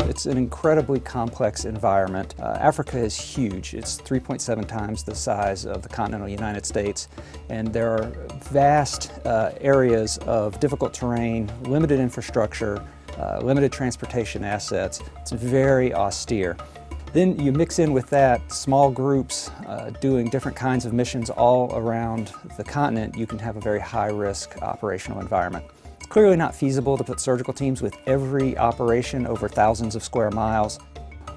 It's an incredibly complex environment. Africa is huge. It's 3.7 times the size of the continental United States, and there are vast areas of difficult terrain, limited infrastructure, limited transportation assets. It's very austere. Then you mix in with that small groups doing different kinds of missions all around the continent. You can have a very high-risk operational environment. It's clearly not feasible to put surgical teams with every operation over thousands of square miles.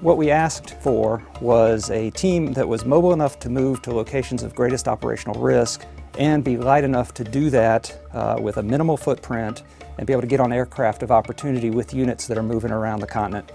What we asked for was a team that was mobile enough to move to locations of greatest operational risk and be light enough to do that with a minimal footprint and be able to get on aircraft of opportunity with units that are moving around the continent.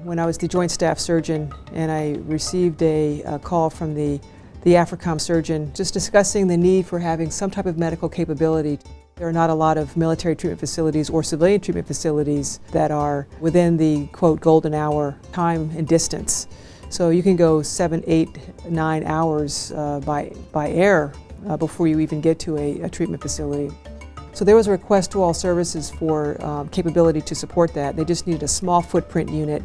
When I was the Joint Staff Surgeon and I received a call from the AFRICOM surgeon just discussing the need for having some type of medical capability. There are not a lot of military treatment facilities or civilian treatment facilities that are within the, quote, golden hour time and distance. So you can go 7, 8, 9 hours by air before you even get to a treatment facility. So there was a request to all services for capability to support that. They just needed a small footprint unit,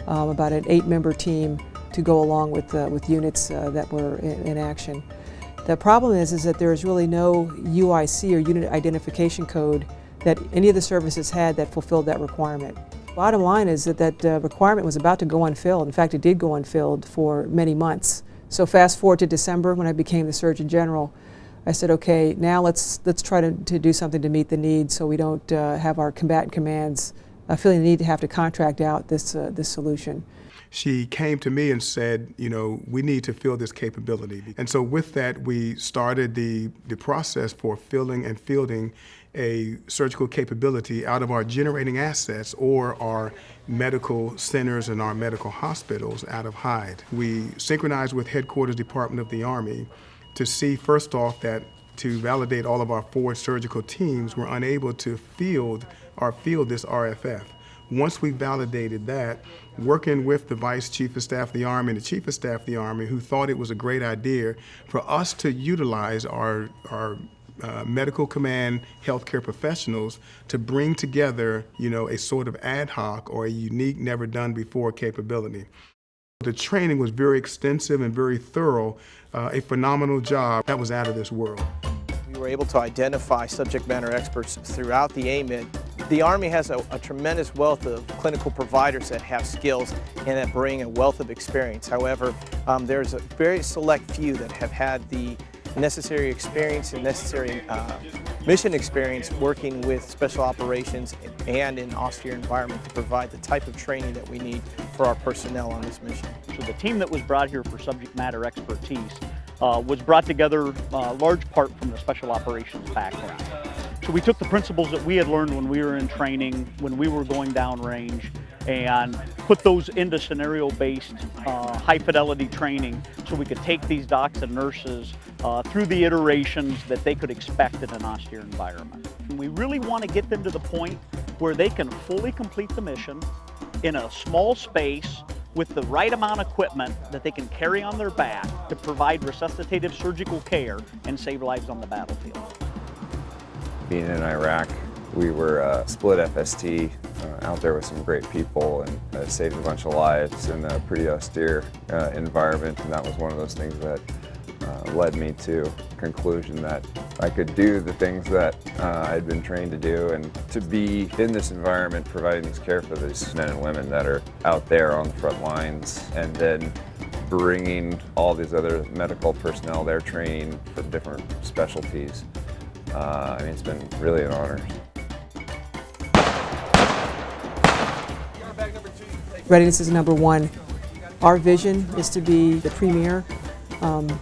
about an 8-member team to go along with units that were in action. The problem is that there is really no UIC or unit identification code that any of the services had that fulfilled that requirement. Bottom line is that requirement was about to go unfilled. In fact, it did go unfilled for many months. So fast forward to December when I became the Surgeon General, I said, okay, now let's try to do something to meet the need so we don't have our combatant commands feeling the need to have to contract out this solution. She came to me and said, you know, we need to fill this capability. And so with that, we started the process for filling and fielding a surgical capability out of our generating assets or our medical centers and our medical hospitals out of Hyde. We synchronized with Headquarters Department of the Army to see, first off, that to validate all of our forward surgical teams were unable to field this RFF. Once we validated that, working with the Vice Chief of Staff of the Army and the Chief of Staff of the Army, who thought it was a great idea for us to utilize our medical command healthcare professionals to bring together, you know, a sort of ad hoc or a unique, never done before capability. The training was very extensive and very thorough, a phenomenal job that was out of this world. We were able to identify subject matter experts throughout the AMID. The Army has a tremendous wealth of clinical providers that have skills and that bring a wealth of experience. However, there's a very select few that have had the necessary experience and necessary mission experience working with special operations and in austere environment to provide the type of training that we need for our personnel on this mission. So the team that was brought here for subject matter expertise was brought together large part from the special operations background. So we took the principles that we had learned when we were in training, when we were going downrange, and put those into scenario-based, high-fidelity training so we could take these docs and nurses through the iterations that they could expect in an austere environment. And we really want to get them to the point where they can fully complete the mission in a small space with the right amount of equipment that they can carry on their back to provide resuscitative surgical care and save lives on the battlefield. Being in Iraq, we were split FST out there with some great people and saved a bunch of lives in a pretty austere environment, and that was one of those things that led me to the conclusion that I could do the things that I'd been trained to do, and to be in this environment providing this care for these men and women that are out there on the front lines, and then bringing all these other medical personnel, their training from different specialties. I mean, it's been really an honor. Readiness is number one. Our vision is to be the premier,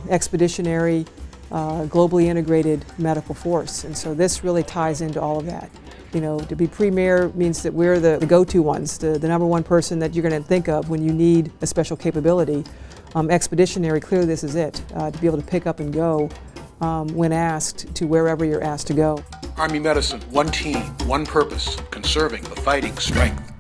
expeditionary, globally integrated medical force. And so this really ties into all of that. You know, to be premier means that we're the go-to ones, the number one person that you're going to think of when you need a special capability. Expeditionary, clearly this is it, to be able to pick up and go when asked to wherever you're asked to go. Army medicine, one team, one purpose, conserving the fighting strength.